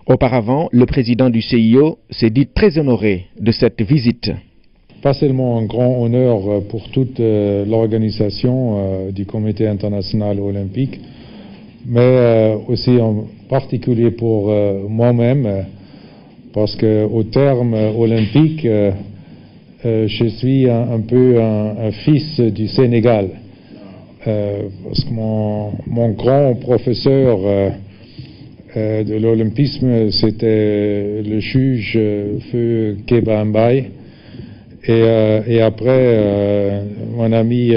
Auparavant, le président du CIO s'est dit très honoré de cette visite. Pas seulement un grand honneur pour toute l'organisation du Comité international olympique, mais aussi en particulier pour moi-même, parce qu'au terme olympique, je suis un peu un fils du Sénégal. Parce que mon grand professeur de l'olympisme, c'était le juge Feu Kéba Mbaye. Et après, mon ami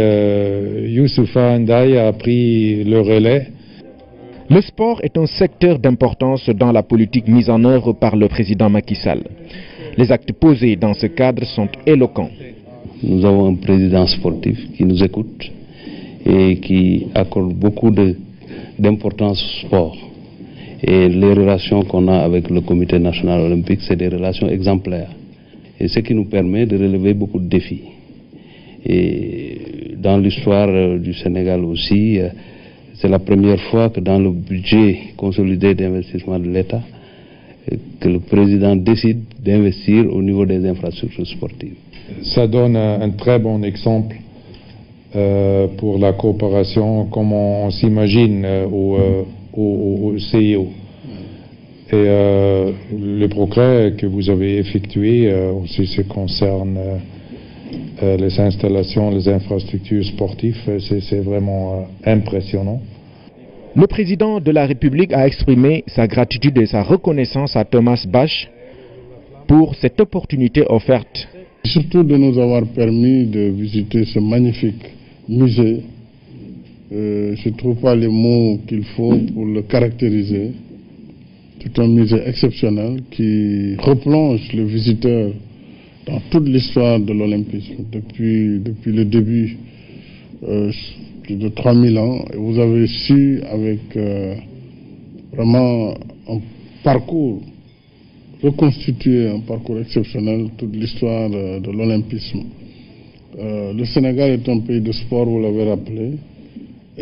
Youssoufa Ndaye a pris le relais. Le sport est un secteur d'importance dans la politique mise en œuvre par le président Macky Sall. Les actes posés dans ce cadre sont éloquents. Nous avons un président sportif qui nous écoute et qui accorde beaucoup d'importance au sport. Et les relations qu'on a avec le Comité national olympique, c'est des relations exemplaires. Et ce qui nous permet de relever beaucoup de défis. Et dans l'histoire du Sénégal aussi, c'est la première fois que dans le budget consolidé d'investissement de l'État, que le président décide d'investir au niveau des infrastructures sportives. Ça donne un très bon exemple pour la coopération comme on s'imagine au CIO. Et le progrès que vous avez effectué aussi ce concerne les installations, les infrastructures sportives, c'est vraiment impressionnant. Le président de la République a exprimé sa gratitude et sa reconnaissance à Thomas Bach pour cette opportunité offerte. Surtout de nous avoir permis de visiter ce magnifique musée. Je ne trouve pas les mots qu'il faut pour le caractériser. C'est un musée exceptionnel qui replonge le visiteur dans toute l'histoire de l'olympisme depuis le début, plus de 3000 ans. Et vous avez su, avec vraiment un parcours reconstitué, un parcours exceptionnel, toute l'histoire de l'olympisme. Le Sénégal est un pays de sport, vous l'avez rappelé.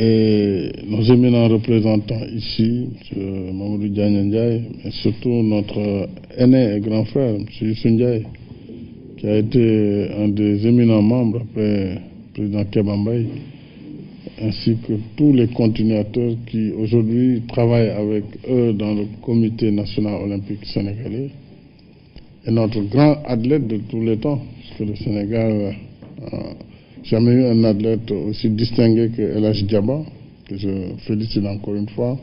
Et nos éminents représentants ici, M. Mamadou Diagne Ndiaye, et surtout notre aîné et grand frère, M. Youssou Ndiaye, qui a été un des éminents membres après le président Kéba Mbaye, ainsi que tous les continuateurs qui aujourd'hui travaillent avec eux dans le Comité national olympique sénégalais, et notre grand athlète de tous les temps, parce que le Sénégal jamais eu un athlète aussi distingué que El Hadji Diaba, que je félicite encore une fois.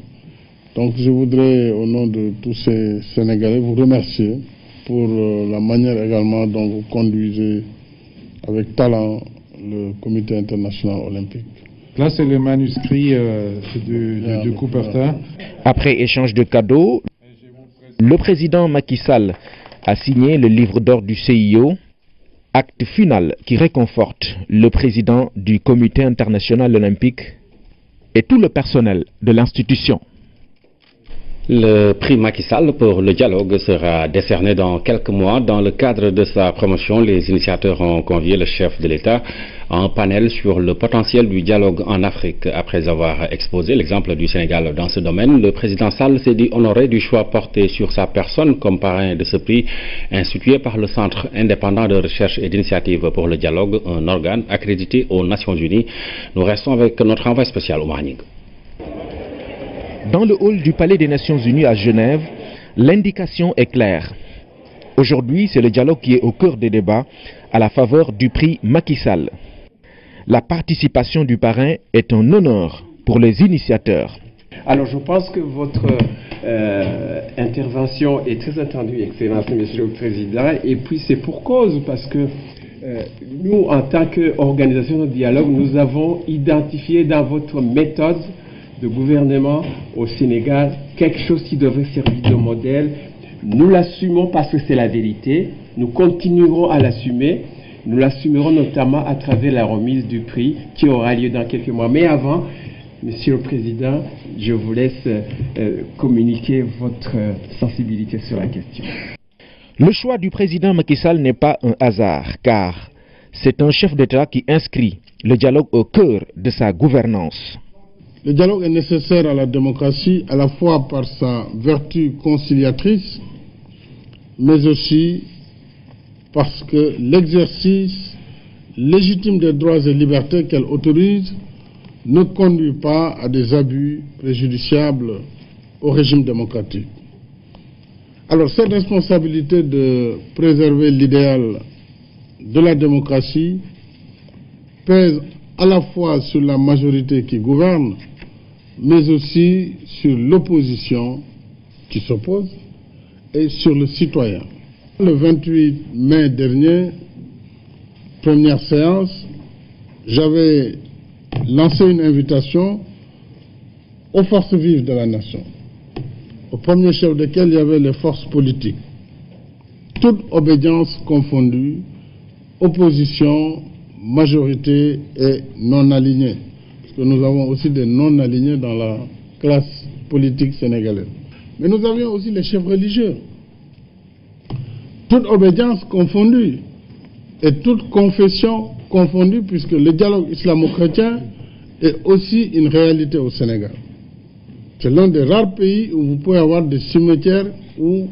Donc je voudrais, au nom de tous ces Sénégalais, vous remercier pour la manière également dont vous conduisez avec talent le Comité international olympique. Là, c'est le manuscrit de Coubertin. Après échange de cadeaux, le président Macky Sall a signé le livre d'or du CIO, acte final qui réconforte le président du Comité international olympique et tout le personnel de l'institution. Le prix Macky Sall pour le dialogue sera décerné dans quelques mois. Dans le cadre de sa promotion, les initiateurs ont convié le chef de l'État à un panel sur le potentiel du dialogue en Afrique. Après avoir exposé l'exemple du Sénégal dans ce domaine, le président Sall s'est dit honoré du choix porté sur sa personne comme parrain de ce prix institué par le Centre indépendant de recherche et d'initiative pour le dialogue, un organe accrédité aux Nations Unies. Nous restons avec notre envoyé spécial Oumar Nying. Dans le hall du Palais des Nations Unies à Genève, l'indication est claire. Aujourd'hui, c'est le dialogue qui est au cœur des débats à la faveur du prix Macky Sall. La participation du parrain est un honneur pour les initiateurs. Alors je pense que votre intervention est très attendue, Excellence, Monsieur le Président, et puis c'est pour cause, parce que nous, en tant qu'organisation de dialogue, nous avons identifié dans votre méthode de gouvernement au Sénégal quelque chose qui devrait servir de modèle. Nous l'assumons parce que c'est la vérité, nous continuerons à l'assumer, nous l'assumerons notamment à travers la remise du prix qui aura lieu dans quelques mois. Mais avant, Monsieur le Président, je vous laisse communiquer votre sensibilité sur la question. Le choix du président Macky Sall n'est pas un hasard, car c'est un chef d'État qui inscrit le dialogue au cœur de sa gouvernance. Le dialogue est nécessaire à la démocratie, à la fois par sa vertu conciliatrice, mais aussi parce que l'exercice légitime des droits et libertés qu'elle autorise ne conduit pas à des abus préjudiciables au régime démocratique. Alors cette responsabilité de préserver l'idéal de la démocratie pèse à la fois sur la majorité qui gouverne, mais aussi sur l'opposition qui s'oppose et sur le citoyen. Le 28 mai dernier, première séance, j'avais lancé une invitation aux forces vives de la nation, au premier chef desquels il y avait les forces politiques, toute obédience confondue, opposition, majorité et non-alignés, parce que nous avons aussi des non-alignés dans la classe politique sénégalaise. Mais nous avions aussi les chefs religieux, toute obédience confondue et toute confession confondue, puisque le dialogue islamo-chrétien est aussi une réalité au Sénégal. C'est l'un des rares pays où vous pouvez avoir des cimetières où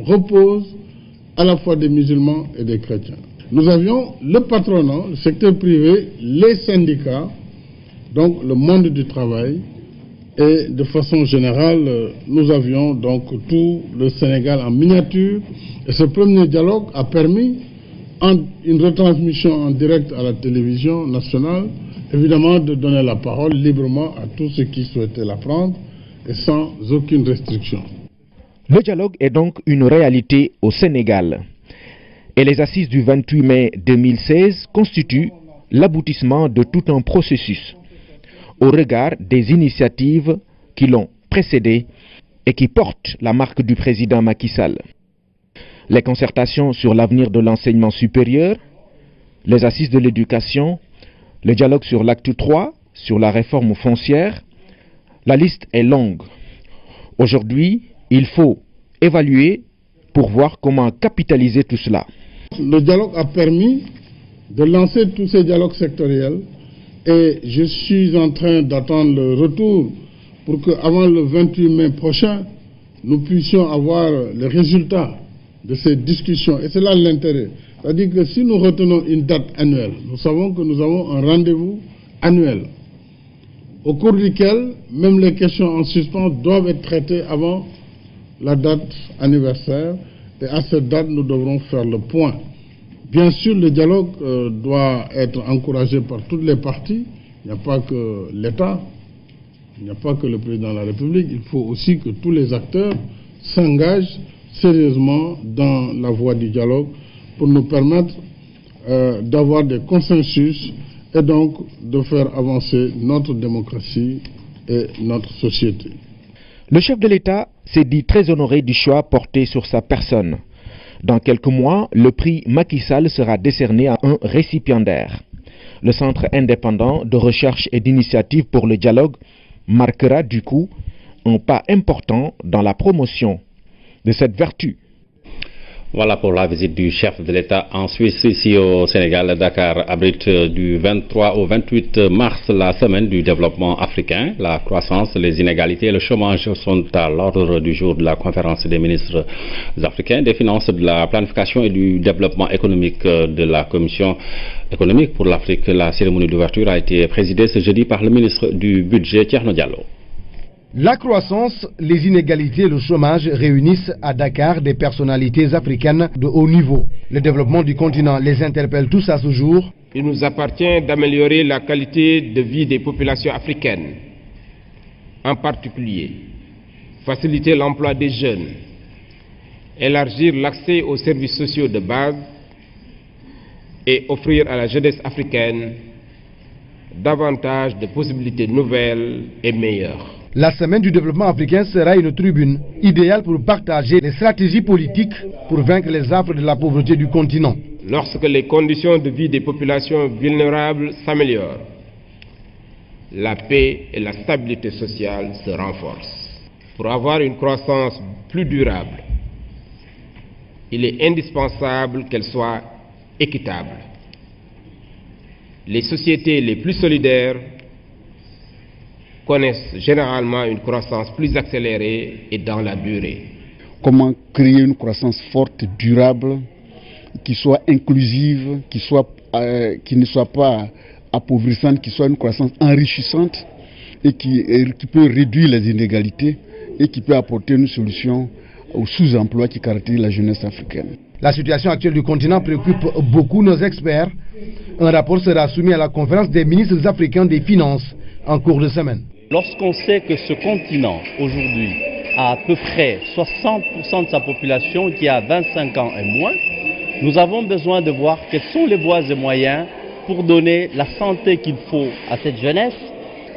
reposent à la fois des musulmans et des chrétiens. Nous avions le patronat, le secteur privé, les syndicats, donc le monde du travail, et de façon générale, nous avions donc tout le Sénégal en miniature. Et ce premier dialogue a permis une retransmission en direct à la télévision nationale, évidemment de donner la parole librement à tous ceux qui souhaitaient la prendre et sans aucune restriction. Le dialogue est donc une réalité au Sénégal. Et les assises du 28 mai 2016 constituent l'aboutissement de tout un processus au regard des initiatives qui l'ont précédé et qui portent la marque du président Macky Sall. Les concertations sur l'avenir de l'enseignement supérieur, les assises de l'éducation, le dialogue sur l'acte 3, sur la réforme foncière, la liste est longue. Aujourd'hui, il faut évaluer pour voir comment capitaliser tout cela. Le dialogue a permis de lancer tous ces dialogues sectoriels et je suis en train d'attendre le retour pour qu'avant le 28 mai prochain, nous puissions avoir les résultats de ces discussions. Et c'est là l'intérêt. C'est-à-dire que si nous retenons une date annuelle, nous savons que nous avons un rendez-vous annuel au cours duquel même les questions en suspens doivent être traitées avant la date anniversaire. Et à cette date, nous devrons faire le point. Bien sûr, le dialogue doit être encouragé par toutes les parties. Il n'y a pas que l'État, il n'y a pas que le président de la République. Il faut aussi que tous les acteurs s'engagent sérieusement dans la voie du dialogue pour nous permettre d'avoir des consensus et donc de faire avancer notre démocratie et notre société. Le chef de l'État s'est dit très honoré du choix porté sur sa personne. Dans quelques mois, le prix Macky Sall sera décerné à un récipiendaire. Le Centre indépendant de recherche et d'initiative pour le dialogue marquera du coup un pas important dans la promotion de cette vertu. Voilà pour la visite du chef de l'État en Suisse. Ici au Sénégal, Dakar abrite du 23 au 28 mars la semaine du développement africain. La croissance, les inégalités et le chômage sont à l'ordre du jour de la conférence des ministres africains des finances, de la planification et du développement économique de la Commission économique pour l'Afrique. La cérémonie d'ouverture a été présidée ce jeudi par le ministre du Budget, Thierno Diallo. La croissance, les inégalités et le chômage réunissent à Dakar des personnalités africaines de haut niveau. Le développement du continent les interpelle tous à ce jour. Il nous appartient d'améliorer la qualité de vie des populations africaines, en particulier faciliter l'emploi des jeunes, élargir l'accès aux services sociaux de base et offrir à la jeunesse africaine davantage de possibilités nouvelles et meilleures. La semaine du développement africain sera une tribune idéale pour partager les stratégies politiques pour vaincre les affres de la pauvreté du continent. Lorsque les conditions de vie des populations vulnérables s'améliorent, la paix et la stabilité sociale se renforcent. Pour avoir une croissance plus durable, il est indispensable qu'elle soit équitable. Les sociétés les plus solidaires connaissent généralement une croissance plus accélérée et dans la durée. Comment créer une croissance forte, durable, qui soit inclusive, qui ne soit pas appauvrissante, qui soit une croissance enrichissante et qui peut réduire les inégalités et qui peut apporter une solution au sous-emploi qui caractérise la jeunesse africaine. La situation actuelle du continent préoccupe beaucoup nos experts. Un rapport sera soumis à la conférence des ministres africains des Finances en cours de semaine. Lorsqu'on sait que ce continent, aujourd'hui, a à peu près 60% de sa population qui a 25 ans et moins, nous avons besoin de voir quelles sont les voies et moyens pour donner la santé qu'il faut à cette jeunesse,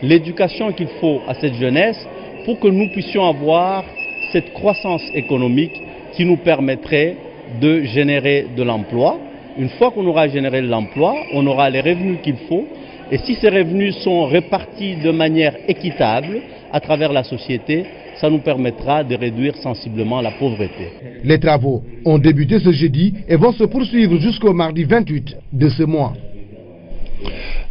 l'éducation qu'il faut à cette jeunesse, pour que nous puissions avoir cette croissance économique qui nous permettrait de générer de l'emploi. Une fois qu'on aura généré de l'emploi, on aura les revenus qu'il faut. Et si ces revenus sont répartis de manière équitable à travers la société, ça nous permettra de réduire sensiblement la pauvreté. Les travaux ont débuté ce jeudi et vont se poursuivre jusqu'au mardi 28 de ce mois.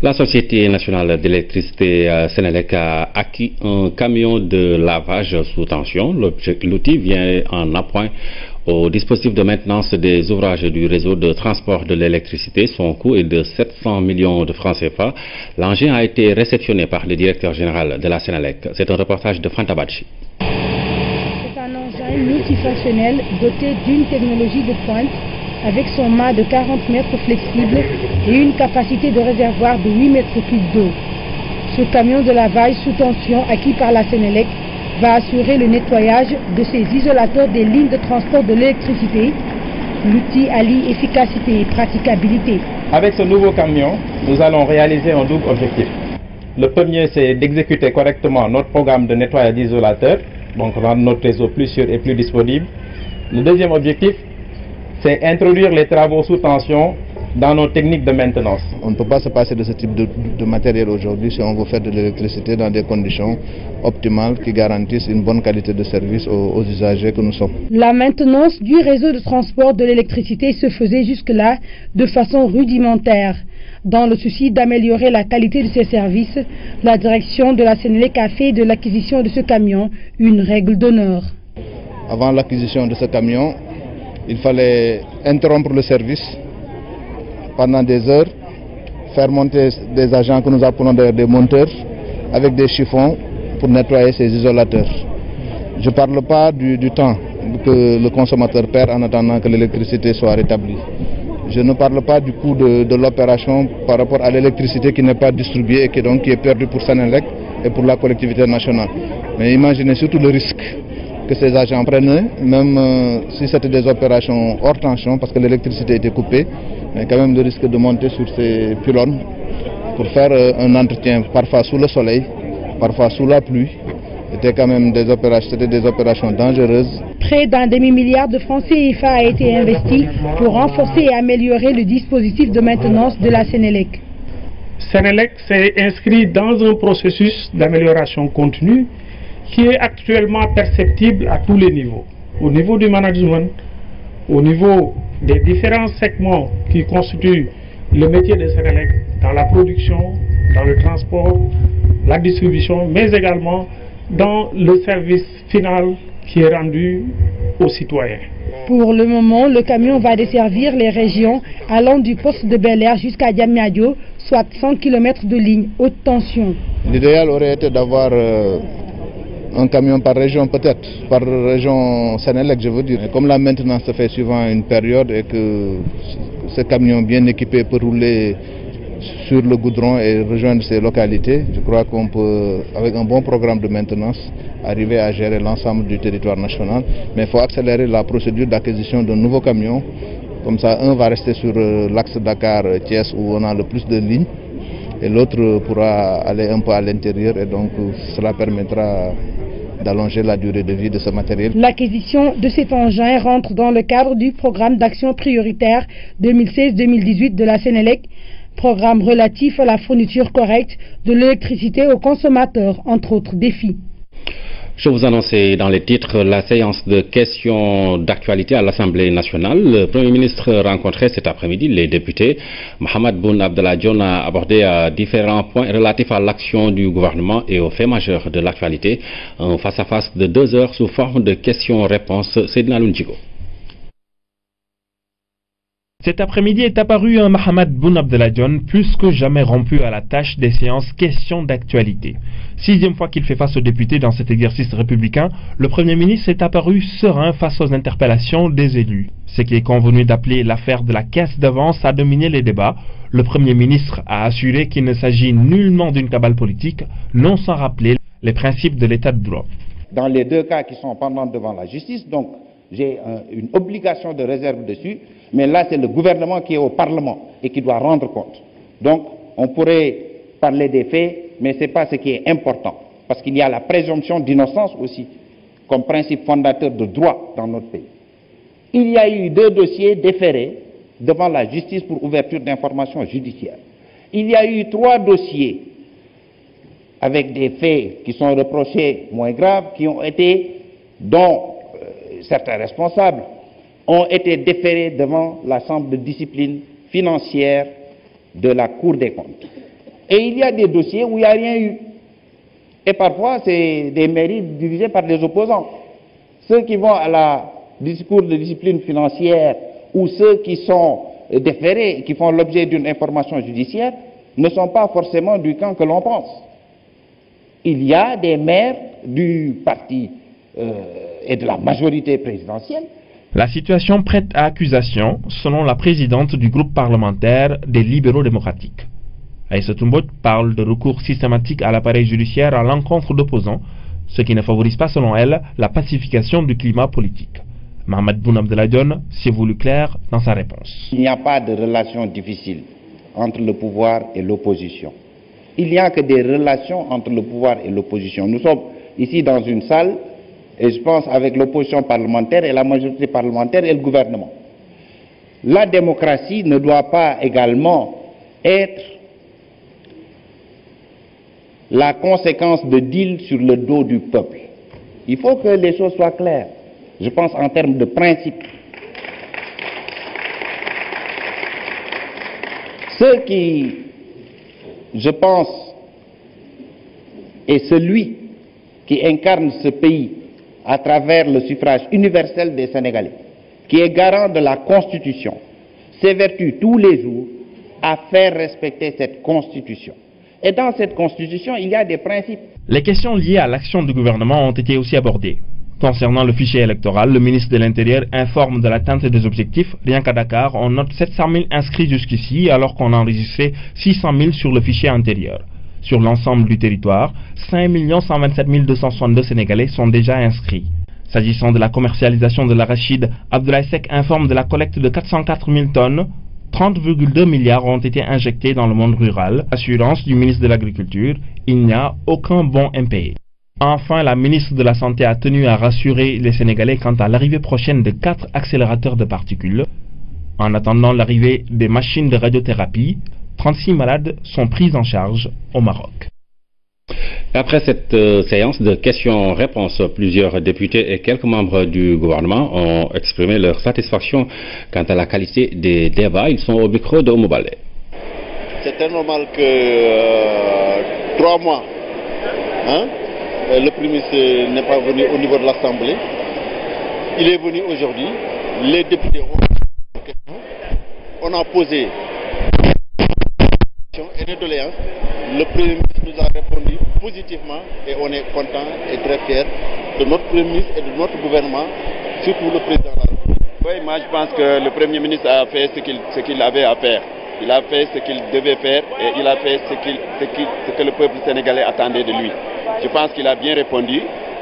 La Société nationale d'électricité Sénélec a acquis un camion de lavage sous tension. L'outil vient en appoint au dispositif de maintenance des ouvrages du réseau de transport de l'électricité. Son coût est de 700 millions de francs CFA. L'engin a été réceptionné par le directeur général de la Sénélec. C'est un reportage de Fantabachi. C'est un engin multifonctionnel doté d'une technologie de pointe avec son mât de 40 mètres flexible et une capacité de réservoir de 8 mètres cubes d'eau. Ce camion de lavage sous tension acquis par la Sénélec va assurer le nettoyage de ces isolateurs des lignes de transport de l'électricité. L'outil allie efficacité et praticabilité. Avec ce nouveau camion, nous allons réaliser un double objectif. Le premier, c'est d'exécuter correctement notre programme de nettoyage d'isolateurs, donc rendre notre réseau plus sûr et plus disponible. Le deuxième objectif, c'est introduire les travaux sous tension dans nos techniques de maintenance. On ne peut pas se passer de ce type de matériel aujourd'hui si on veut faire de l'électricité dans des conditions optimales qui garantissent une bonne qualité de service aux usagers que nous sommes. La maintenance du réseau de transport de l'électricité se faisait jusque-là de façon rudimentaire. Dans le souci d'améliorer la qualité de ces services, la direction de la Sénélec a fait de l'acquisition de ce camion une règle d'honneur. Avant l'acquisition de ce camion, il fallait interrompre le service pendant des heures, faire monter des agents que nous appelons des monteurs avec des chiffons pour nettoyer ces isolateurs. Je ne parle pas du temps que le consommateur perd en attendant que l'électricité soit rétablie. Je ne parle pas du coût de l'opération par rapport à l'électricité qui n'est pas distribuée et qui est perdue pour Sénélec et pour la collectivité nationale. Mais imaginez surtout le risque que ces agents prenaient, même si c'était des opérations hors tension parce que l'électricité était coupée, mais quand même le risque de monter sur ces pylônes pour faire un entretien parfois sous le soleil, parfois sous la pluie. C'était quand même des opérations dangereuses. Près d'un demi-milliard de francs CFA a été investi pour renforcer et améliorer le dispositif de maintenance de la Sénélec. Sénélec s'est inscrit dans un processus d'amélioration continue qui est actuellement perceptible à tous les niveaux. Au niveau du management, au niveau des différents segments qui constituent le métier de Sénélec, dans la production, dans le transport, la distribution, mais également dans le service final qui est rendu aux citoyens. Pour le moment, le camion va desservir les régions allant du poste de Bel-Air jusqu'à Diamniadio, soit 100 km de ligne haute tension. L'idéal aurait été d'avoir un camion par région peut-être, par région Sénélec je veux dire. Et comme la maintenance se fait suivant une période et que ce camion bien équipé peut rouler sur le goudron et rejoindre ces localités, je crois qu'on peut, avec un bon programme de maintenance, arriver à gérer l'ensemble du territoire national. Mais il faut accélérer la procédure d'acquisition d'un nouveau camion. Comme ça, un va rester sur l'axe Dakar-Thiès où on a le plus de lignes et l'autre pourra aller un peu à l'intérieur et donc cela permettra d'allonger la durée de vie de ce matériel. L'acquisition de cet engin rentre dans le cadre du programme d'action prioritaire 2016-2018 de la Sénélec, programme relatif à la fourniture correcte de l'électricité aux consommateurs, entre autres défis. Je vous annonçais dans les titres la séance de questions d'actualité à l'Assemblée nationale. Le Premier ministre rencontrait cet après-midi les députés. Mohamed Boun Abdallah Dionne a abordé différents points relatifs à l'action du gouvernement et aux faits majeurs de l'actualité. Un face-à-face de 2 heures sous forme de questions-réponses. Seydina Lounjigo. Cet après-midi est apparu un Mohamed Boun Abdallah Dionne plus que jamais rompu à la tâche des séances questions d'actualité. 6e fois qu'il fait face aux députés dans cet exercice républicain, le Premier ministre est apparu serein face aux interpellations des élus. Ce qui est convenu d'appeler l'affaire de la caisse d'avance a dominé les débats. Le Premier ministre a assuré qu'il ne s'agit nullement d'une cabale politique, non sans rappeler les principes de l'état de droit. Dans les 2 cas qui sont pendants devant la justice, donc j'ai une obligation de réserve dessus, mais là c'est le gouvernement qui est au Parlement et qui doit rendre compte. Donc on pourrait parler des faits, mais ce n'est pas ce qui est important, parce qu'il y a la présomption d'innocence aussi, comme principe fondateur de droit dans notre pays. Il y a eu 2 dossiers déférés devant la justice pour ouverture d'informations judiciaires. Il y a eu 3 dossiers avec des faits qui sont reprochés moins graves, dont certains responsables ont été déférés devant la Chambre de discipline financière de la Cour des comptes. Et il y a des dossiers où il n'y a rien eu. Et parfois, c'est des mairies dirigées par des opposants. Ceux qui vont à la Cour de discipline financière ou ceux qui sont déférés, qui font l'objet d'une information judiciaire, ne sont pas forcément du camp que l'on pense. Il y a des maires du parti et de la majorité présidentielle. La situation prête à accusation, selon la présidente du groupe parlementaire des libéraux démocratiques. Aïssatou Mbodj parle de recours systématique à l'appareil judiciaire à l'encontre d'opposants, ce qui ne favorise pas, selon elle, la pacification du climat politique. Mohamed Boun Abdallah Dionne s'est voulu clair dans sa réponse. Il n'y a pas de relation difficile entre le pouvoir et l'opposition. Il n'y a que des relations entre le pouvoir et l'opposition. Nous sommes ici dans une salle, et je pense avec l'opposition parlementaire et la majorité parlementaire et le gouvernement. La démocratie ne doit pas également être la conséquence de deals sur le dos du peuple. Il faut que les choses soient claires. Je pense en termes de principe. Ce qui, je pense, est celui qui incarne ce pays à travers le suffrage universel des Sénégalais, qui est garant de la Constitution, s'évertue tous les jours à faire respecter cette Constitution. Et dans cette Constitution, il y a des principes. Les questions liées à l'action du gouvernement ont été aussi abordées. Concernant le fichier électoral, le ministre de l'Intérieur informe de l'atteinte des objectifs. Rien qu'à Dakar, on note 700 000 inscrits jusqu'ici, alors qu'on a enregistré 600 000 sur le fichier antérieur. Sur l'ensemble du territoire, 5 127 262 Sénégalais sont déjà inscrits. S'agissant de la commercialisation de l'arachide, Abdoulaye Seck informe de la collecte de 404 000 tonnes. 30,2 milliards ont été injectés dans le monde rural. Assurance du ministre de l'Agriculture, il n'y a aucun bon impayé. Enfin, la ministre de la Santé a tenu à rassurer les Sénégalais quant à l'arrivée prochaine de 4 accélérateurs de particules. En attendant l'arrivée des machines de radiothérapie, 36 malades sont pris en charge au Maroc. Après cette séance de questions-réponses, plusieurs députés et quelques membres du gouvernement ont exprimé leur satisfaction quant à la qualité des débats. Ils sont au micro de Oumoubale. C'était normal que 3 mois, le Premier ministre n'est pas venu au niveau de l'Assemblée. Il est venu aujourd'hui. Les députés on a posé et des doléances. Le Premier ministre nous a répondu positivement et on est content et très fiers de notre Premier ministre et de notre gouvernement, surtout le Président de la République. Oui, moi je pense que le Premier ministre a fait ce qu'il avait à faire. Il a fait ce qu'il devait faire et il a fait ce que le peuple sénégalais attendait de lui. Je pense qu'il a bien répondu.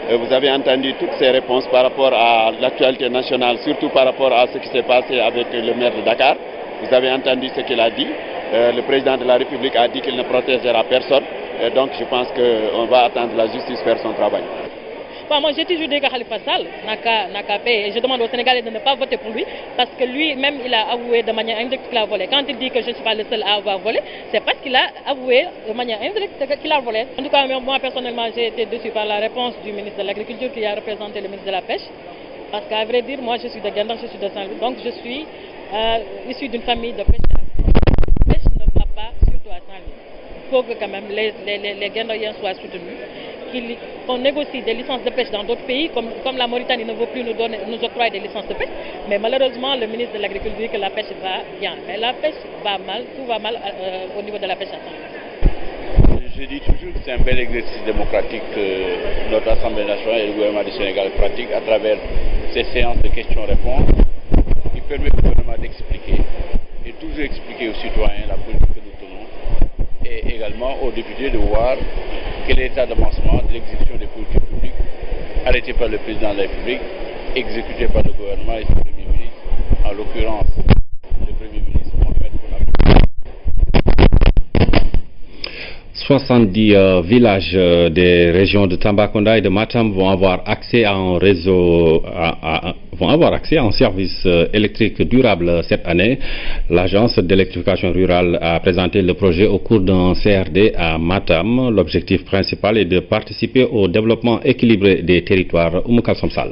Vous avez entendu toutes ces réponses par rapport à l'actualité nationale, surtout par rapport à ce qui s'est passé avec le maire de Dakar. Vous avez entendu ce qu'il a dit. Le président de la République a dit qu'il ne protégera personne. Et donc je pense qu'on va attendre la justice faire son travail. Bon, moi j'ai toujours dit que Khalifa Sall n'a qu'à payer. Et je demande aux Sénégalais de ne pas voter pour lui parce que lui-même il a avoué de manière indirecte qu'il a volé. Quand il dit que je ne suis pas le seul à avoir volé, c'est parce qu'il a avoué de manière indirecte qu'il a volé. En tout cas, moi personnellement j'ai été déçu par la réponse du ministre de l'Agriculture qui a représenté le ministre de la Pêche. Parce qu'à vrai dire, moi je suis de Guindan, je suis de Saint-Louis, donc je suis issu d'une famille de pêcheurs. La pêche ne va pas, surtout à Saint-Louis. Il faut que quand même les Guindoyens soient soutenus, qu'on négocie des licences de pêche dans d'autres pays, comme la Mauritanie ne veut plus nous octroyer des licences de pêche. Mais malheureusement, le ministre de l'Agriculture dit que la pêche va bien. Mais la pêche va mal, tout va mal au niveau de la pêche à Saint-Louis. Je dis toujours que c'est un bel exercice démocratique que notre Assemblée nationale et le gouvernement du Sénégal pratiquent à travers ces séances de questions-réponses qui permettent au gouvernement d'expliquer et toujours expliquer aux citoyens la politique que nous tenons et également aux députés de voir quel est l'état d'avancement de l'exécution des politiques publiques arrêtées par le président de la République, exécutées par le gouvernement et son Premier ministre, en l'occurrence le Premier ministre Mohamed Boun Abdallah. 70 villages des régions de Tambacounda et de Matam vont avoir accès à un réseau, vont avoir accès à un service électrique durable cette année. L'agence d'électrification rurale a présenté le projet au cours d'un CRD à Matam. L'objectif principal est de participer au développement équilibré des territoires. Oumou Kalsom Sall.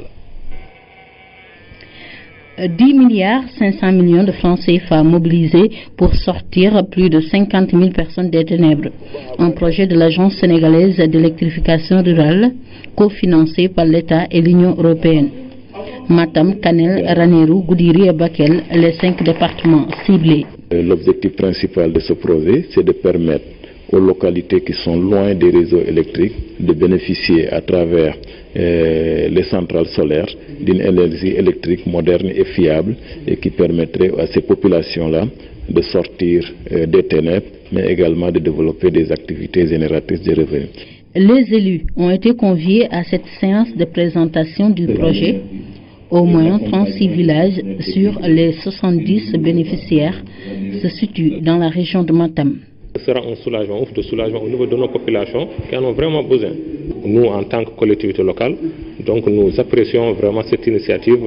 10 milliards 500 millions de francs CFA mobilisés pour sortir plus de 50 000 personnes des ténèbres. Un projet de l'Agence sénégalaise d'électrification rurale cofinancé par l'État et l'Union européenne. Matam, Kanel, Ranérou, Goudiri et Bakel, les 5 départements ciblés. L'objectif principal de ce projet, c'est de permettre aux localités qui sont loin des réseaux électriques de bénéficier à travers les centrales solaires d'une énergie électrique moderne et fiable et qui permettrait à ces populations-là de sortir des ténèbres mais également de développer des activités génératrices de revenus. Les élus ont été conviés à cette séance de présentation du projet. Au moins 36 villages sur les 70 bénéficiaires se situent dans la région de Matam. Ce sera un soulagement, ouf de soulagement au niveau de nos populations qui en ont vraiment besoin. Nous, en tant que collectivité locale, donc nous apprécions vraiment cette initiative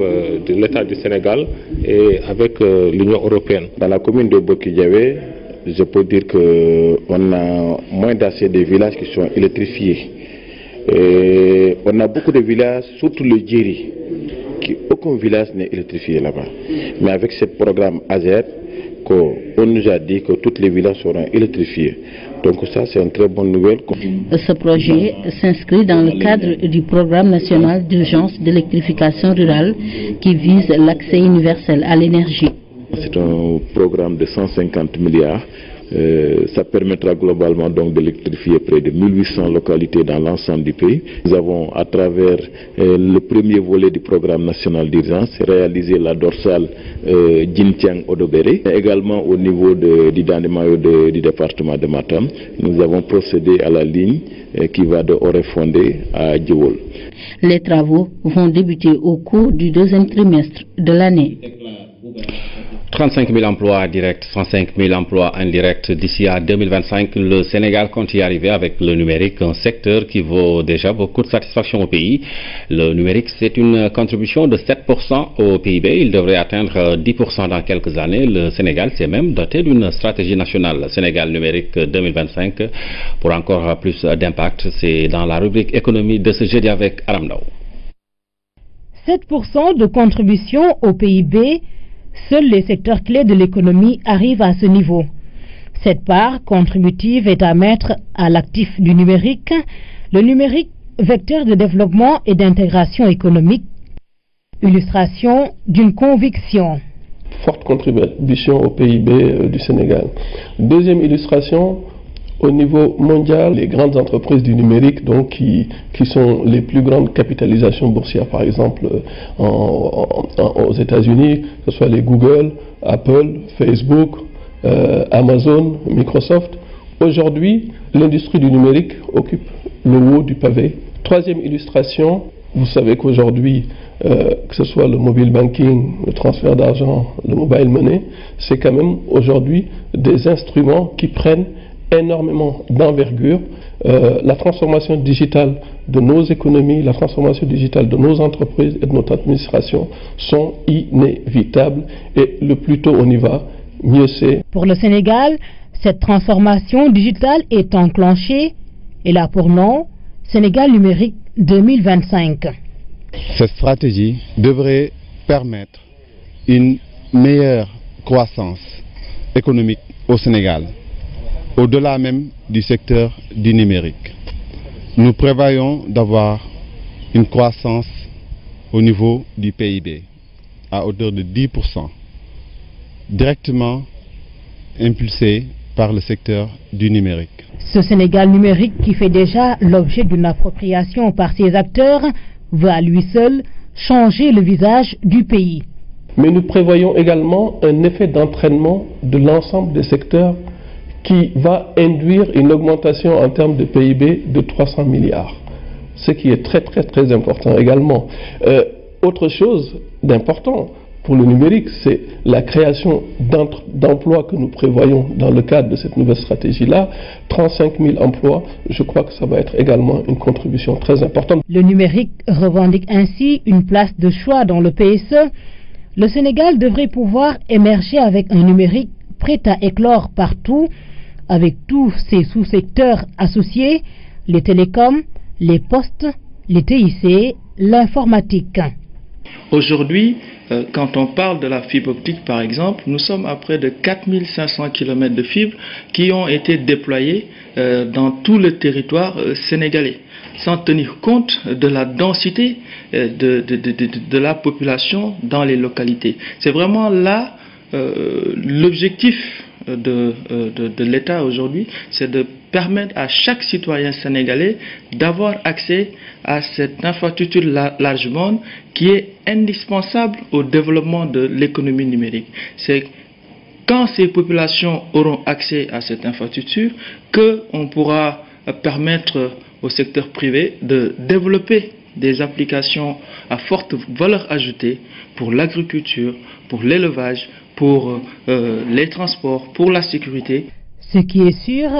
de l'État du Sénégal et avec l'Union européenne. Dans la commune de Bokidiawé, je peux dire qu'on a moins d'assez de villages qui sont électrifiés. Et on a beaucoup de villages, surtout le Djiri, aucun village n'est électrifié là-bas. Mais avec ce programme AZER, on nous a dit que tous les villages seront électrifiés. Donc ça, c'est une très bonne nouvelle. Ce projet s'inscrit dans le cadre du programme national d'urgence d'électrification rurale qui vise l'accès universel à l'énergie. C'est un programme de 150 milliards. Ça permettra globalement donc d'électrifier près de 1800 localités dans l'ensemble du pays. Nous avons, à travers le premier volet du programme national d'urgence, réalisé la dorsale Djintiang-Odobéré. Également au niveau du Dandemayo du département de Matam, nous avons procédé à la ligne qui va de Orefondé à Djewol. Les travaux vont débuter au cours du deuxième trimestre de l'année. 35 000 emplois directs, 105 000 emplois indirects d'ici à 2025. Le Sénégal compte y arriver avec le numérique, un secteur qui vaut déjà beaucoup de satisfaction au pays. Le numérique, c'est une contribution de 7% au PIB. Il devrait atteindre 10% dans quelques années. Le Sénégal s'est même doté d'une stratégie nationale Sénégal numérique 2025 pour encore plus d'impact. C'est dans la rubrique économie de ce jeudi avec Aram Ndao. 7% de contribution au PIB. Seuls les secteurs clés de l'économie arrivent à ce niveau. Cette part contributive est à mettre à l'actif du numérique. Le numérique, vecteur de développement et d'intégration économique. Illustration d'une conviction. Forte contribution au PIB du Sénégal. Deuxième illustration, au niveau mondial, les grandes entreprises du numérique donc, qui sont les plus grandes capitalisations boursières, par exemple aux États-Unis, que ce soit les Google, Apple, Facebook, Amazon, Microsoft. Aujourd'hui, l'industrie du numérique occupe le haut du pavé. Troisième illustration, vous savez qu'aujourd'hui, que ce soit le mobile banking, le transfert d'argent, le mobile money, c'est quand même aujourd'hui des instruments qui prennent énormément d'envergure. La transformation digitale de nos économies, la transformation digitale de nos entreprises et de notre administration sont inévitables et le plus tôt on y va, mieux c'est. Pour le Sénégal, cette transformation digitale est enclenchée et là pour nom Sénégal numérique 2025. Cette stratégie devrait permettre une meilleure croissance économique au Sénégal, au-delà même du secteur du numérique. Nous prévoyons d'avoir une croissance au niveau du PIB à hauteur de 10%, directement impulsée par le secteur du numérique. Ce Sénégal numérique qui fait déjà l'objet d'une appropriation par ses acteurs va à lui seul changer le visage du pays. Mais nous prévoyons également un effet d'entraînement de l'ensemble des secteurs qui va induire une augmentation en termes de PIB de 300 milliards. Ce qui est très important également. Autre chose d'important pour le numérique, c'est la création d'emplois que nous prévoyons dans le cadre de cette nouvelle stratégie-là. 35 000 emplois, je crois que ça va être également une contribution très importante. Le numérique revendique ainsi une place de choix dans le PSE. Le Sénégal devrait pouvoir émerger avec un numérique prêt à éclore partout, avec tous ses sous-secteurs associés, les télécoms, les postes, les TIC, l'informatique. Aujourd'hui, quand on parle de la fibre optique par exemple, nous sommes à près de 4500 km de fibres qui ont été déployés dans tout le territoire sénégalais, sans tenir compte de la densité de la population dans les localités. C'est vraiment là l'objectif de l'État aujourd'hui, c'est de permettre à chaque citoyen sénégalais d'avoir accès à cette infrastructure large bande qui est indispensable au développement de l'économie numérique. C'est quand ces populations auront accès à cette infrastructure qu'on pourra permettre au secteur privé de développer des applications à forte valeur ajoutée pour l'agriculture, pour l'élevage, pour les transports, pour la sécurité. Ce qui est sûr,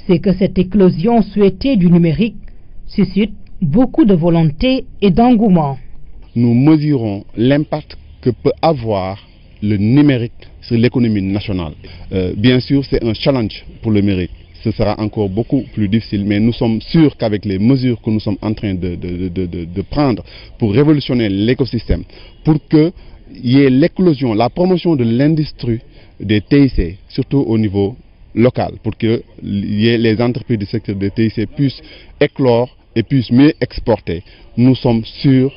c'est que cette éclosion souhaitée du numérique suscite beaucoup de volonté et d'engouement. Nous mesurons l'impact que peut avoir le numérique sur l'économie nationale. Bien sûr, c'est un challenge pour le numérique. Ce sera encore beaucoup plus difficile, mais nous sommes sûrs qu'avec les mesures que nous sommes en train de prendre pour révolutionner l'écosystème, pour qu'il y ait l'éclosion, la promotion de l'industrie des TIC, surtout au niveau local, pour que les entreprises du secteur des TIC puissent éclore et puissent mieux exporter. Nous sommes sûrs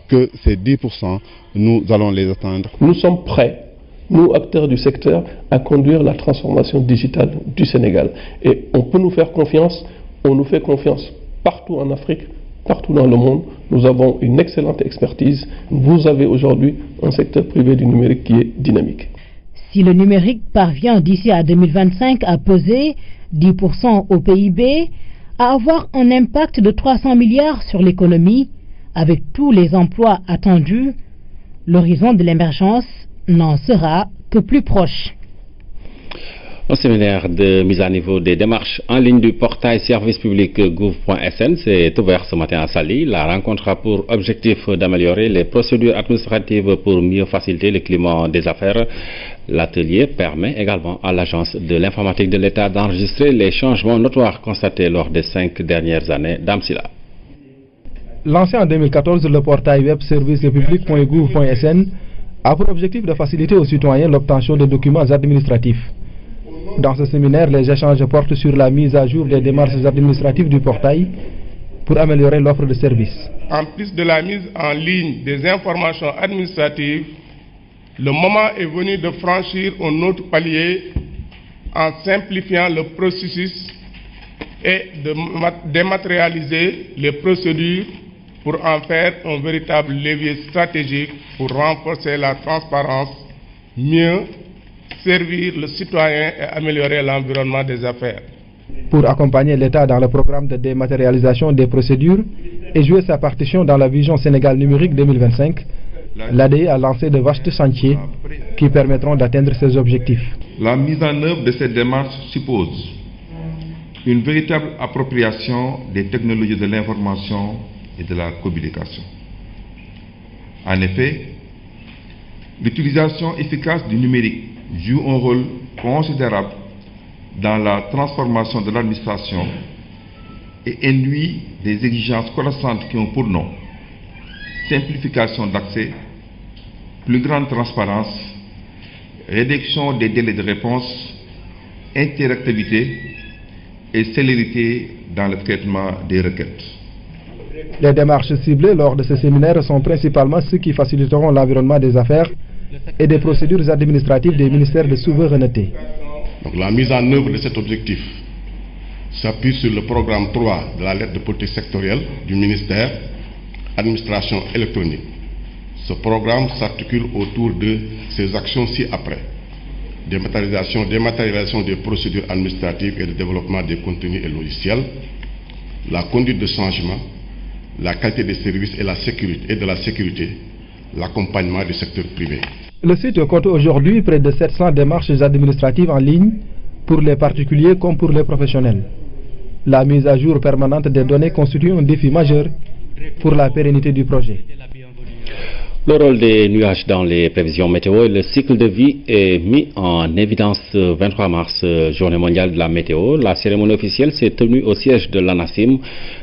que ces 10%, nous allons les atteindre. Nous sommes prêts, nous acteurs du secteur, à conduire la transformation digitale du Sénégal. Et on peut nous faire confiance, on nous fait confiance partout en Afrique, partout dans le monde. Nous avons une excellente expertise. Vous avez aujourd'hui un secteur privé du numérique qui est dynamique. Si le numérique parvient d'ici à 2025 à peser 10% au PIB, à avoir un impact de 300 milliards sur l'économie, avec tous les emplois attendus, l'horizon de l'émergence n'en sera que plus proche. Un séminaire de mise à niveau des démarches en ligne du portail service public gouv.sn s'est ouvert ce matin à Saly. La rencontre a pour objectif d'améliorer les procédures administratives pour mieux faciliter le climat des affaires. L'atelier permet également à l'Agence de l'informatique de l'État d'enregistrer les changements notoires constatés lors des 5 dernières années d'Amsila. Lancé en 2014, le portail web servicepublic.gouv.sn a pour objectif de faciliter aux citoyens l'obtention de documents administratifs. Dans ce séminaire, les échanges portent sur la mise à jour des démarches administratives du portail pour améliorer l'offre de services. En plus de la mise en ligne des informations administratives, le moment est venu de franchir un autre palier en simplifiant le processus et de dématérialiser les procédures pour en faire un véritable levier stratégique pour renforcer la transparence, mieux servir le citoyen et améliorer l'environnement des affaires. Pour accompagner l'État dans le programme de dématérialisation des procédures et jouer sa partition dans la vision Sénégal numérique 2025, l'ADI a lancé de vastes chantiers qui permettront d'atteindre ces objectifs. La mise en œuvre de cette démarche suppose une véritable appropriation des technologies de l'information et de la communication. En effet, l'utilisation efficace du numérique joue un rôle considérable dans la transformation de l'administration et induit des exigences croissantes qui ont pour nom simplification d'accès, plus grande transparence, réduction des délais de réponse, interactivité et célérité dans le traitement des requêtes. Les démarches ciblées lors de ce séminaire sont principalement ceux qui faciliteront l'environnement des affaires et des procédures administratives des ministères de souveraineté. Donc, la mise en œuvre de cet objectif s'appuie sur le programme 3 de la lettre de politique sectorielle du ministère Administration électronique. Ce programme s'articule autour de ces actions ci-après. Dématérialisation des procédures administratives et le développement des contenus et logiciels, la conduite de changement, la qualité des services et de la sécurité, l'accompagnement du secteur privé. Le site compte aujourd'hui près de 700 démarches administratives en ligne pour les particuliers comme pour les professionnels. La mise à jour permanente des données constitue un défi majeur pour la pérennité du projet. Le rôle des nuages dans les prévisions météo et le cycle de vie est mis en évidence 23 mars, journée mondiale de la météo. La cérémonie officielle s'est tenue au siège de l'ANACIM.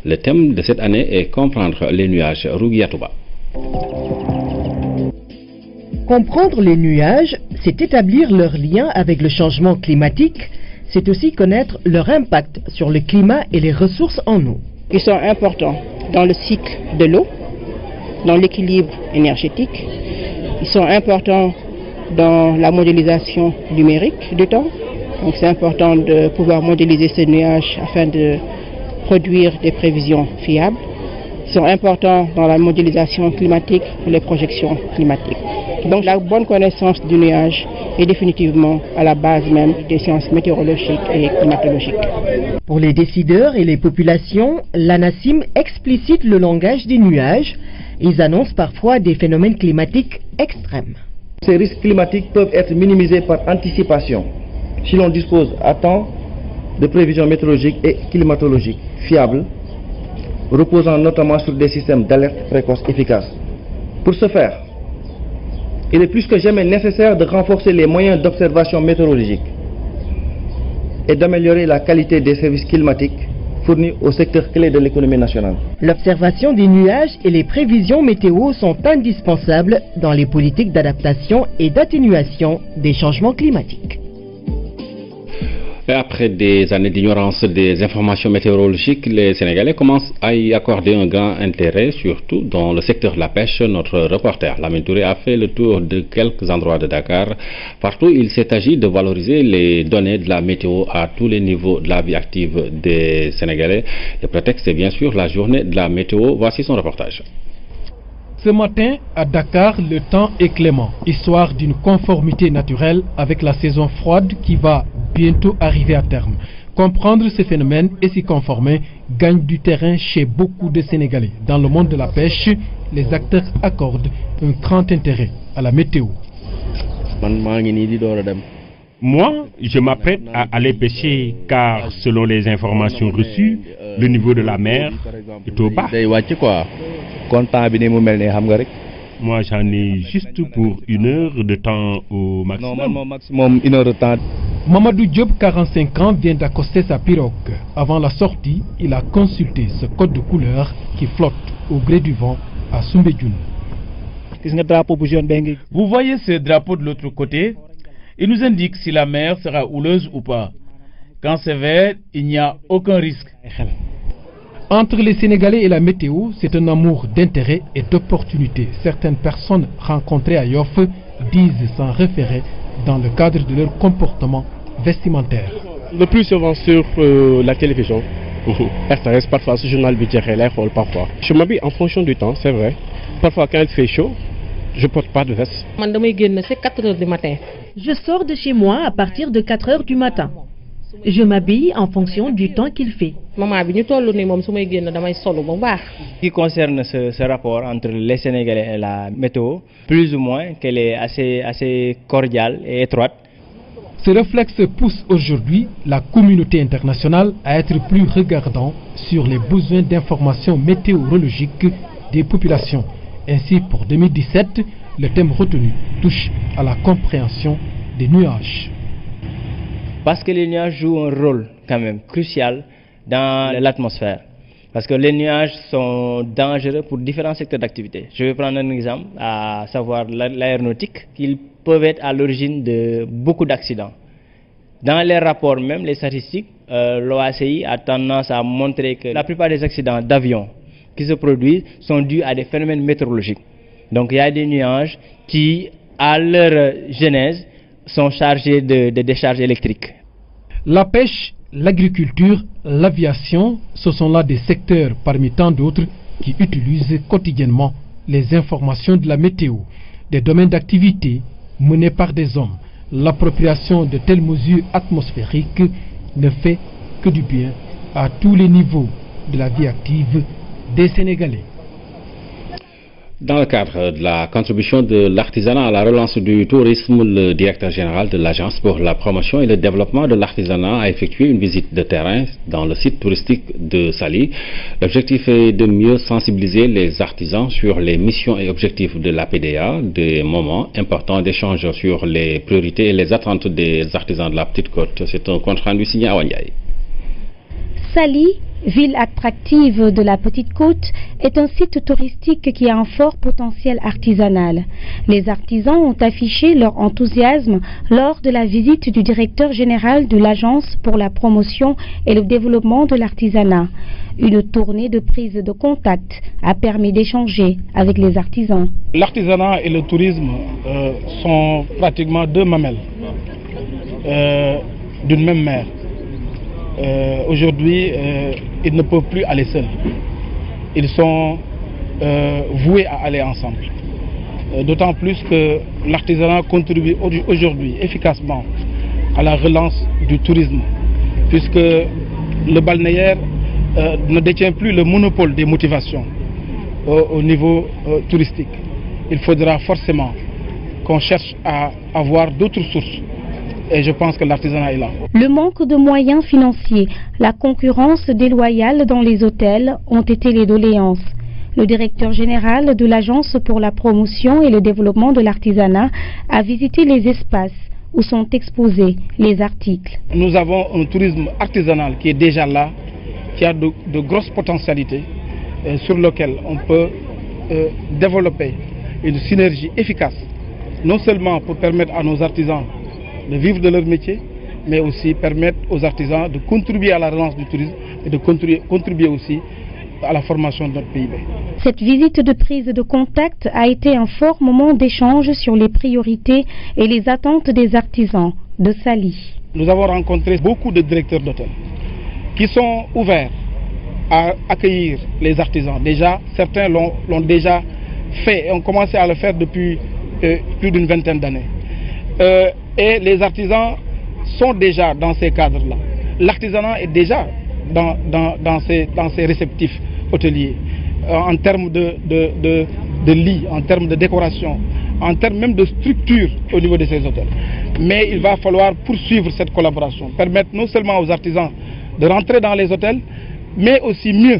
Le thème de cette année est comprendre les nuages. Rougui Atouba. Comprendre les nuages, c'est établir leur lien avec le changement climatique, c'est aussi connaître leur impact sur le climat et les ressources en eau. Ils sont importants dans le cycle de l'eau, dans l'équilibre énergétique. Ils sont importants dans la modélisation numérique du temps. Donc c'est important de pouvoir modéliser ces nuages afin de produire des prévisions fiables. Ils sont importants dans la modélisation climatique pour les projections climatiques. Donc la bonne connaissance du nuage est définitivement à la base même des sciences météorologiques et climatologiques. Pour les décideurs et les populations, l'ANACIM explicite le langage des nuages. Ils annoncent parfois des phénomènes climatiques extrêmes. Ces risques climatiques peuvent être minimisés par anticipation si l'on dispose à temps de prévisions météorologiques et climatologiques fiables, reposant notamment sur des systèmes d'alerte précoce efficaces. Pour ce faire, il est plus que jamais nécessaire de renforcer les moyens d'observation météorologique et d'améliorer la qualité des services climatiques fournis au secteur clé de l'économie nationale. L'observation des nuages et les prévisions météo sont indispensables dans les politiques d'adaptation et d'atténuation des changements climatiques. Et après des années d'ignorance des informations météorologiques, les Sénégalais commencent à y accorder un grand intérêt, surtout dans le secteur de la pêche. Notre reporter Lamine Touré a fait le tour de quelques endroits de Dakar. Partout, il s'est agi de valoriser les données de la météo à tous les niveaux de la vie active des Sénégalais. Le prétexte est bien sûr la journée de la météo. Voici son reportage. Ce matin, à Dakar, le temps est clément, histoire d'une conformité naturelle avec la saison froide qui va bientôt arriver à terme. Comprendre ce phénomène et s'y conformer gagne du terrain chez beaucoup de Sénégalais. Dans le monde de la pêche, les acteurs accordent un grand intérêt à la météo. Moi, je m'apprête à aller pêcher car selon les informations reçues, le niveau de la mer est au bas. Moi, j'en ai juste pour 1 heure de temps au maximum. Mamadou Diop, 45 ans, vient d'accoster sa pirogue. Avant la sortie, il a consulté ce code de couleur qui flotte au gré du vent à Soumbédioune. Vous voyez ce drapeau de l'autre côté? Il nous indique si la mer sera houleuse ou pas. Quand c'est vert, il n'y a aucun risque. Entre les Sénégalais et la météo, c'est un amour d'intérêt et d'opportunité. Certaines personnes rencontrées à Yoff disent s'en référer dans le cadre de leur comportement vestimentaire. Le plus souvent sur la télévision. RTS, parfois ce journal parfois. Je m'habille en fonction du temps, c'est vrai. Parfois quand il fait chaud, je ne porte pas de veste. C'est 4 heures du matin. Je sors de chez moi à partir de 4 heures du matin. Je m'habille en fonction du temps qu'il fait. Ce qui concerne ce rapport entre les Sénégalais et la météo, plus ou moins qu'elle est assez cordiale et étroite. Ce réflexe pousse aujourd'hui la communauté internationale à être plus regardant sur les besoins d'information météorologique des populations. Ainsi, pour 2017, le thème retenu touche à la compréhension des nuages. Parce que les nuages jouent un rôle quand même crucial dans l'atmosphère. Parce que les nuages sont dangereux pour différents secteurs d'activité. Je vais prendre un exemple, à savoir l'aéronautique. Ils peuvent être à l'origine de beaucoup d'accidents. Dans les rapports même, les statistiques, l'OACI a tendance à montrer que la plupart des accidents d'avion qui se produisent sont dus à des phénomènes météorologiques. Donc il y a des nuages qui, à leur genèse, sont chargés de décharges électriques. La pêche, l'agriculture, l'aviation, ce sont là des secteurs parmi tant d'autres qui utilisent quotidiennement les informations de la météo, des domaines d'activité menés par des hommes. L'appropriation de telles mesures atmosphériques ne fait que du bien à tous les niveaux de la vie active des Sénégalais. Dans le cadre de la contribution de l'artisanat à la relance du tourisme, le directeur général de l'Agence pour la promotion et le développement de l'artisanat a effectué une visite de terrain dans le site touristique de Saly. L'objectif est de mieux sensibiliser les artisans sur les missions et objectifs de l'APDA, des moments importants d'échange sur les priorités et les attentes des artisans de la Petite Côte. C'est un compte rendu signé à Wanyaï. Saly, ville attractive de la Petite Côte, est un site touristique qui a un fort potentiel artisanal. Les artisans ont affiché leur enthousiasme lors de la visite du directeur général de l'Agence pour la promotion et le développement de l'artisanat. Une tournée de prise de contact a permis d'échanger avec les artisans. L'artisanat et le tourisme sont pratiquement deux mamelles d'une même mère. Aujourd'hui, ils ne peuvent plus aller seuls. Ils sont voués à aller ensemble. D'autant plus que l'artisanat contribue aujourd'hui efficacement à la relance du tourisme, puisque le balnéaire ne détient plus le monopole des motivations au niveau touristique. Il faudra forcément qu'on cherche à avoir d'autres sources. Et je pense que l'artisanat est là. Le manque de moyens financiers, la concurrence déloyale dans les hôtels ont été les doléances. Le directeur général de l'Agence pour la promotion et le développement de l'artisanat a visité les espaces où sont exposés les articles. Nous avons un tourisme artisanal qui est déjà là, qui a de grosses potentialités sur lequel on peut développer une synergie efficace, non seulement pour permettre à nos artisans de vivre de leur métier, mais aussi permettre aux artisans de contribuer à la relance du tourisme et de contribuer aussi à la formation de notre PIB. Cette visite de prise de contact a été un fort moment d'échange sur les priorités et les attentes des artisans de Saly. Nous avons rencontré beaucoup de directeurs d'hôtels qui sont ouverts à accueillir les artisans. Déjà, certains l'ont déjà fait et ont commencé à le faire depuis plus d'une vingtaine d'années. Et les artisans sont déjà dans ces cadres-là. L'artisanat est déjà dans ces réceptifs hôteliers, en termes de lits, en termes de décoration, en termes même de structure au niveau de ces hôtels. Mais il va falloir poursuivre cette collaboration, permettre non seulement aux artisans de rentrer dans les hôtels, mais aussi mieux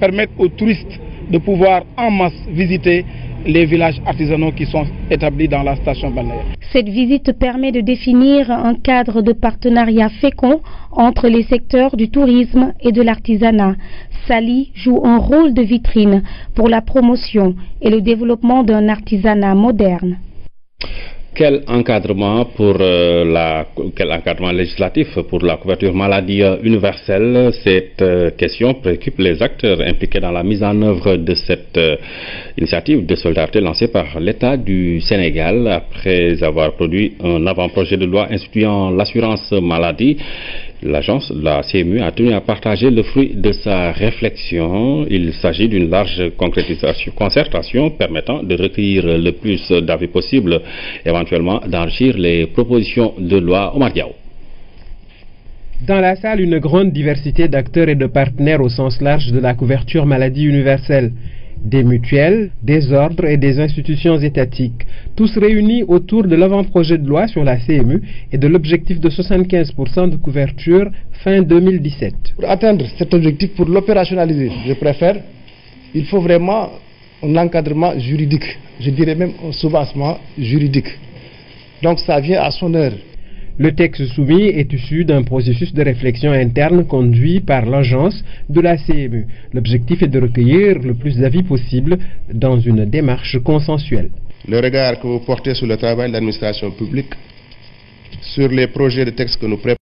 permettre aux touristes de pouvoir en masse visiter les villages artisanaux qui sont établis dans la station balnéaire. Cette visite permet de définir un cadre de partenariat fécond entre les secteurs du tourisme et de l'artisanat. Saly joue un rôle de vitrine pour la promotion et le développement d'un artisanat moderne. Quel encadrement législatif pour la couverture maladie universelle? Cette question préoccupe les acteurs impliqués dans la mise en œuvre de cette initiative de solidarité lancée par l'État du Sénégal après avoir produit un avant-projet de loi instituant l'assurance maladie. L'agence, la CMU, a tenu à partager le fruit de sa réflexion. Il s'agit d'une large concertation permettant de recueillir le plus d'avis possible, éventuellement d'enrichir les propositions de loi. Omar Diaw. Dans la salle, une grande diversité d'acteurs et de partenaires au sens large de la couverture maladie universelle. Des mutuelles, des ordres et des institutions étatiques, tous réunis autour de l'avant-projet de loi sur la CMU et de l'objectif de 75% de couverture fin 2017. Pour atteindre cet objectif, pour l'opérationnaliser, il faut vraiment un encadrement juridique, je dirais même un soubassement juridique. Donc ça vient à son heure. Le texte soumis est issu d'un processus de réflexion interne conduit par l'agence de la CMU. L'objectif est de recueillir le plus d'avis possible dans une démarche consensuelle. Le regard que vous portez sur le travail de l'administration publique, sur les projets de texte que nous préparons,